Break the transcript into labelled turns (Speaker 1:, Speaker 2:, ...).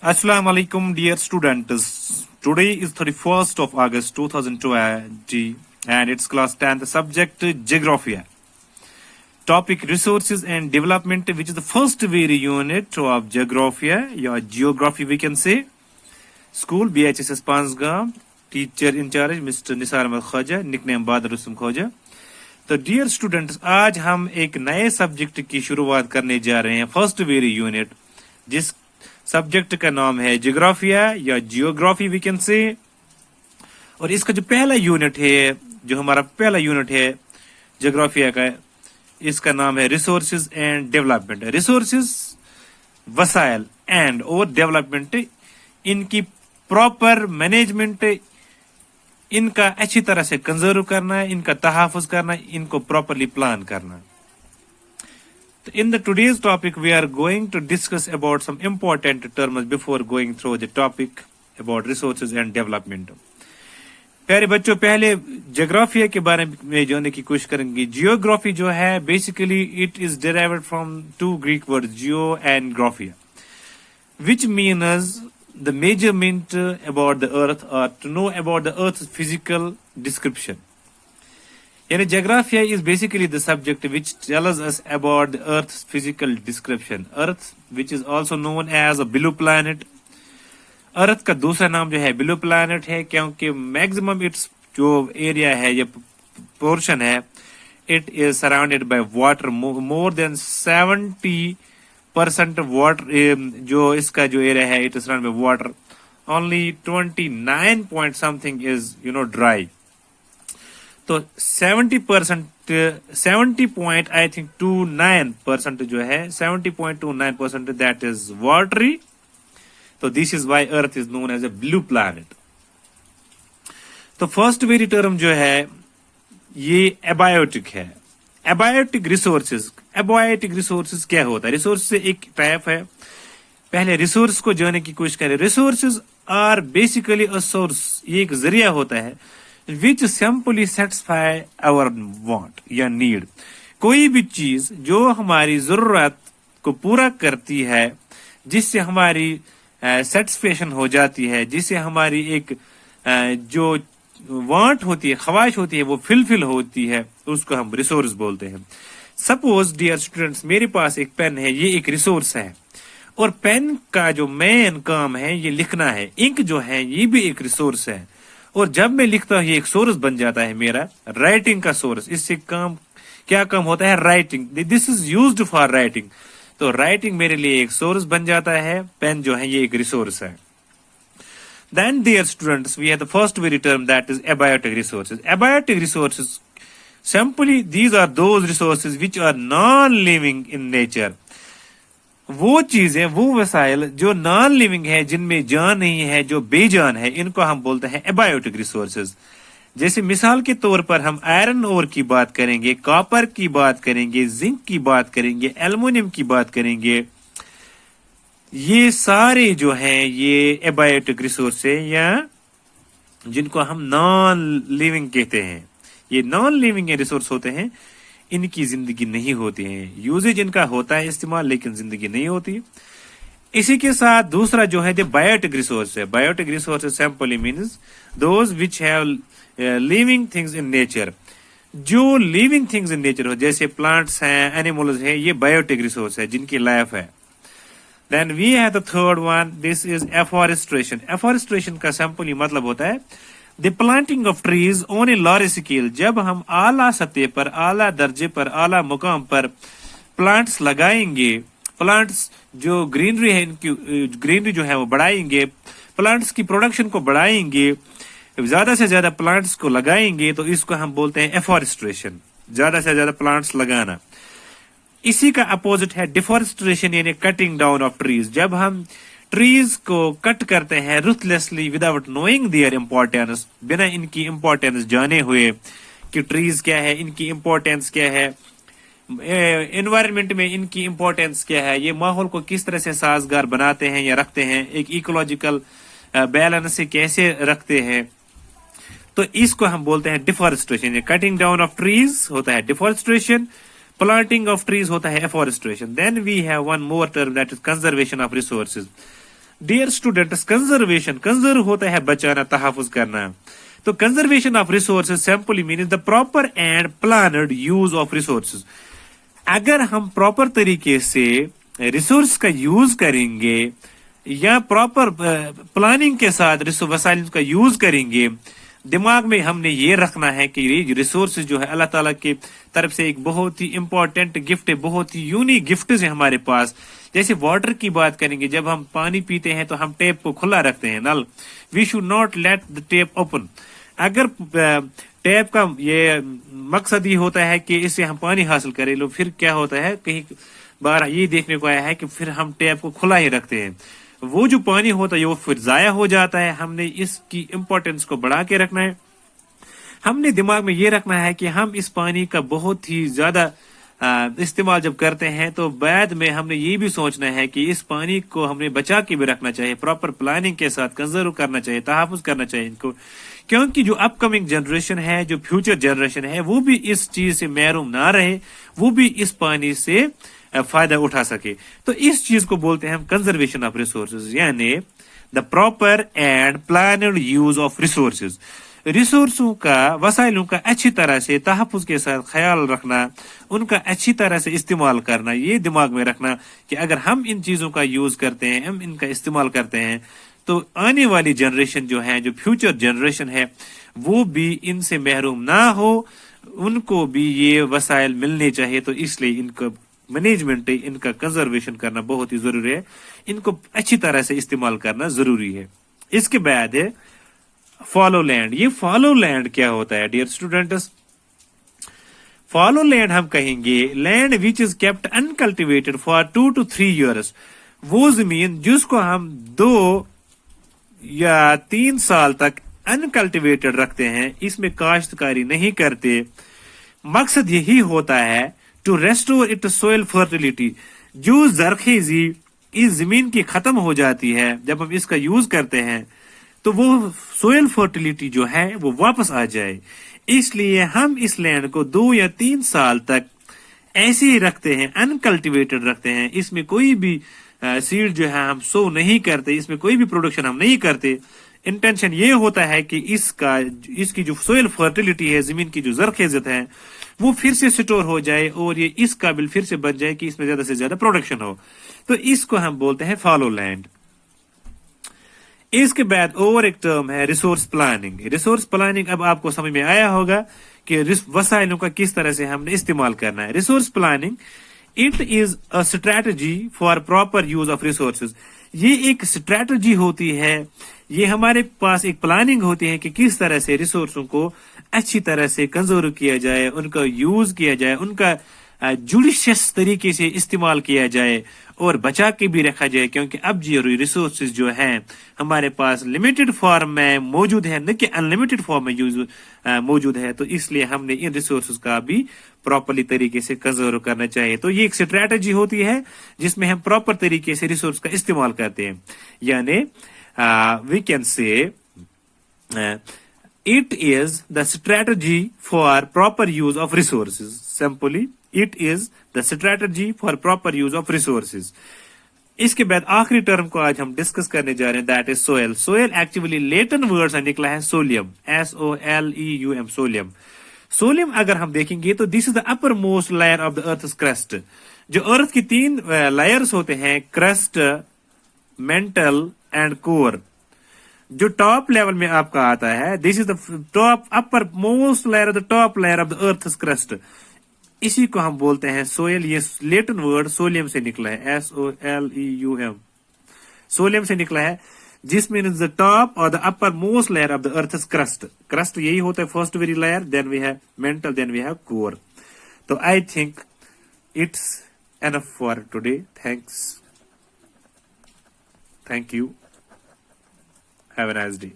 Speaker 1: Assalamu alaikum, dear students. Today is 31st of August 2020 and it's class 10th, the subject Geography. Topic Resources and Development, which is the first very unit of Geography, or Geography we can say. School BHSS Pansgam, teacher in charge Mr. Nisar Ahmed Khaja, nickname Badr Rusum Khaja. तो dear students, आज हम एक नए subject की शुरुआत करने जा रहे हैं, फर्स्ट वेरी यूनिट, जिस सब्जेक्ट का नाम है जियोग्राफिया या जियोग्राफी वी कैन से। और इसका जो पहला यूनिट है, जो हमारा पहला यूनिट है जियोग्राफिया का, इसका नाम है रिसोर्सेज एंड डेवलपमेंट। रिसोर्सेज वसाइल एंड और डेवलपमेंट, इनकी प्रॉपर मैनेजमेंट, इनका अच्छी तरह से कंजर्व करना है, इनका तहफ़्फ़ुज़ करना है, इनको प्रॉपरली प्लान करना। तो in the today's topic we are going to discuss about some important terms before going through the topic about resources and development. प्यारे बच्चों, पहले जियोग्राफिया के बारे में जानने की कोशिश करेंगे। जियोग्राफी जो है basically it is derived from two Greek word geo and graphia, which means the measurement about the earth or to know about the earth's physical description. Yani geography is basically the subject which tells us about the earth's physical description. Earth, which is also known as a blue planet. अर्थ का दूसरा नाम जो है blue planet है, क्योंकि maximum it's जो area है या पोर्शन है, it is surrounded by water. More than 70% water, जो इसका जो एरिया है it is surrounded by water. Only 29 point something is dry. तो 70% आई थिंक 29% जो है 70.29% दैट इज वाटरी। तो this is why earth is known as a blue planet. तो first very term जो है ये एबायोटिक है। एबायोटिक रिसोर्सेज, एबायोटिक रिसोर्सेज क्या होता है? रिसोर्स एक टाइप है। पहले रिसोर्स को जानने की कोशिश करें। Resources are basically a source, ये एक जरिया होता है which simply satisfy our want या नीड। कोई भी चीज जो हमारी जरूरत को पूरा करती है, जिससे हमारी सेटिस्फेक्शन हो जाती है, जिससे हमारी एक जो वांट होती है, ख्वाहिश होती है, वो फिलफिल होती है, उसको हम रिसोर्स बोलते हैं। सपोज डियर स्टूडेंट्स, मेरे पास एक पेन है, ये एक रिसोर्स है, और पेन का जो मेन काम है ये लिखना है। इंक जो है ये भी एक रिसोर्स है, और जब मैं लिखता हूँ ये एक सोर्स बन जाता है मेरा, राइटिंग का सोर्स। इससे काम क्या काम होता है? Writing. This is used for writing. तो राइटिंग मेरे लिए एक सोर्स बन जाता है, पेन जो है ये एक रिसोर्स है। Then dear students, we have the first very term, that is abiotic resources. Abiotic resources, simply these are those resources which are non-living in nature. वो चीजें, वो वसाइल जो नॉन लिविंग है, जिनमें जान नहीं है, जो बेजान है, इनको हम बोलते हैं एबायोटिक रिसोर्सेज। जैसे मिसाल के तौर पर हम आयरन ओर की बात करेंगे, कॉपर की बात करेंगे, जिंक की बात करेंगे, एल्युमिनियम की बात करेंगे। ये सारे जो हैं ये एबायोटिक रिसोर्स है, या जिनको हम नॉन लिविंग कहते हैं। ये नॉन लिविंग रिसोर्स होते हैं, इनकी जिंदगी नहीं होती है। यूजेज इनका होता है इस्तेमाल, लेकिन जिंदगी नहीं होती। इसी के साथ दूसरा जो है बायोटिक रिसोर्स है। Biotic resource simply means those which have living things in nature. जो लिविंग थिंग्स इन नेचर हो, जैसे प्लांट्स हैं, एनिमल्स हैं, ये बायोटिक रिसोर्स है, जिनकी लाइफ है। Then we have the third one, this is afforestation. Afforestation का सिंपली मतलब होता है the planting of trees on a large scale. जब हम आला सतह पर, आला दर्जे पर, आला मुकाम पर प्लांट्स लगाएंगे, प्लांट्स जो ग्रीनरी है, इनकी ग्रीनरी जो है वो बढ़ाएंगे, प्लांट्स की प्रोडक्शन को बढ़ाएंगे, ज्यादा से ज्यादा प्लांट्स को लगाएंगे, तो इसको हम बोलते हैं एफॉरेस्ट्रेशन, ज्यादा से ज्यादा प्लांट्स लगाना। इसी का अपोजिट है डिफॉरेस्ट्रेशन, यानी कटिंग डाउन ऑफ ट्रीज। जब हम ट्रीज को कट करते हैं रुथलेसली विदाउट नोइंग देयर इम्पोर्टेंस, बिना इनकी इम्पोर्टेंस जाने हुए कि ट्रीज क्या है, इनकी इम्पोर्टेंस क्या है, एनवायरनमेंट में इनकी इम्पोर्टेंस क्या है, ये माहौल को किस तरह से साजगार बनाते हैं या रखते हैं, एक इकोलॉजिकल बैलेंस से कैसे रखते हैं, तो इसको हम बोलते हैं deforestation. Cutting down of trees होता है डिफॉरेस्ट्रेशन, planting of trees होता है afforestation. Then we have one more term, that is conservation of resources. Dear students, conservation, conserve होता है बचाना, तहफुज करना. तो conservation of resources simply means the proper and planned use of resources. अगर हम प्रॉपर तरीके से रिसोर्स का यूज करेंगे या प्रॉपर प्लानिंग के साथ वसाइल का यूज करेंगे, दिमाग में हमने ये रखना है कि ये रिसोर्सेज जो है अल्लाह ताला की तरफ से एक बहुत ही इंपॉर्टेंट गिफ्ट है, बहुत ही यूनिक गिफ्ट है हमारे पास. जैसे वाटर की बात करेंगे, जब हम पानी पीते हैं तो हम टेप को खुला रखते हैं, नल. We should not let the tap open. अगर टैप का ये मकसद ये होता है कि इससे हम पानी हासिल करें, लो फिर क्या होता है, कहीं बार ये देखने को आया है कि फिर हम टैप को खुला ही रखते हैं, वो जो पानी होता है वो फिर जाया हो जाता है. हमने इसकी इंपॉर्टेंस को बढ़ा के रखना है. हमने दिमाग में ये रखना है कि हम इस पानी का बहुत ही ज्यादा इस्तेमाल जब करते हैं तो बाद में हमने ये भी सोचना है कि इस पानी को हमने बचा के भी रखना चाहिए, प्रॉपर प्लानिंग के साथ कंजर्व करना चाहिए, तहफुज करना चाहिए इनको, क्योंकि जो अपकमिंग जनरेशन है, जो फ्यूचर जनरेशन है, वो भी इस चीज से महरूम ना रहे, वो भी इस पानी से फायदा उठा सके. तो इस चीज को बोलते हैं हम कंजर्वेशन ऑफ रिसोर्सेज, यानी the proper and planned use of resources. रिसोर्सों का, वसाइलों का अच्छी तरह से तहफुज के साथ ख्याल रखना, उनका अच्छी तरह से इस्तेमाल करना, ये दिमाग में रखना कि अगर हम इन चीजों का यूज करते हैं, हम इनका इस्तेमाल करते हैं, तो आने वाली जनरेशन जो है, जो फ्यूचर जनरेशन है, वो भी इनसे महरूम ना हो, उनको भी ये वसाइल मिलने चाहिए. तो इसलिए इनका मैनेजमेंट, इनका कंजर्वेशन करना बहुत ही जरूरी है, इनको अच्छी तरह से इस्तेमाल करना जरूरी है. इसके बाद है फॉलो लैंड. ये फॉलो लैंड क्या होता है डियर स्टूडेंट्स? फॉलो लैंड हम कहेंगे land which is kept uncultivated for 2 to 3 years. वो जमीन जिसको हम 2 या 3 साल तक अनकल्टिवेटेड रखते हैं, इसमें काश्तकारी नहीं करते. मकसद यही होता है to restore it soil fertility. जो जरखेजी इस जमीन की खत्म हो जाती है जब हम इसका यूज करते हैं, तो वो सोइल फर्टिलिटी जो है वो वापस आ जाए. इसलिए हम इस लैंड को 2 या 3 साल तक ऐसे ही रखते हैं, अनकल्टिवेटेड रखते हैं. इसमें कोई भी सीड जो है हम सो नहीं करते, इसमें कोई भी प्रोडक्शन हम नहीं करते. इंटेंशन ये होता है कि इसकी जो सोइल फर्टिलिटी है, जमीन की जो जरखेजत है, वो फिर से स्टोर हो जाए और ये इस काबिल फिर से बन जाए कि इसमें ज्यादा से ज्यादा प्रोडक्शन हो. तो इसको हम बोलते हैं फॉलो लैंड. इसके बाद और एक टर्म है रिसोर्स प्लानिंग. रिसोर्स प्लानिंग अब आपको समझ में आया होगा कि वसाइलों का किस तरह से हमने इस्तेमाल करना है. Resource planning it is a strategy for proper use of resources. ये एक स्ट्रैटेजी होती है, ये हमारे पास एक प्लानिंग होती है कि किस तरह से रिसोर्सों को अच्छी तरह से कंजर्व किया जाए, उनका यूज किया जाए, उनका जुडिशियस तरीके से इस्तेमाल किया जाए और बचा के भी रखा जाए. क्योंकि अब जो रिसोर्सेज जो हैं हमारे पास लिमिटेड फॉर्म में मौजूद है, न कि अनलिमिटेड फॉर्म में मौजूद है, तो इसलिए हमने इन रिसोर्सेज का भी प्रॉपरली तरीके से कंजर्व करना चाहिए. तो ये एक स्ट्रैटेजी होती है जिसमें हम प्रॉपर तरीके से रिसोर्स का इस्तेमाल करते हैं. यानी we can say it is the strategy for proper use of resources. Simply, it is the strategy for proper use of resources. इसके बाद आखिरी टर्म को आज हम डिस्कस करने जा रहे हैं, that is soil. Soil actually Latin word से निकला है सोलियम, SOLEUM, सोलियम. सोलियम अगर हम देखेंगे तो this is the upper most layer of the earth crust. जो अर्थ की 3 लेयर्स होते हैं, क्रस्ट, मेंटल एंड कोर. जो टॉप लेवल में आपका आता है, this is the top upper most layer, the top layer of the earth crust. इसी को हम बोलते हैं सोयल. ये लेटिन वर्ड सोलियम से निकला है, SOLEUM, सोलियम से निकला है, जिसमें इज द टॉप और the upper most layer of the earth crust. Crust यही होता है first very layer, then we have mantle, then we have core. तो I think it's enough for today. Thank you. Have a nice day.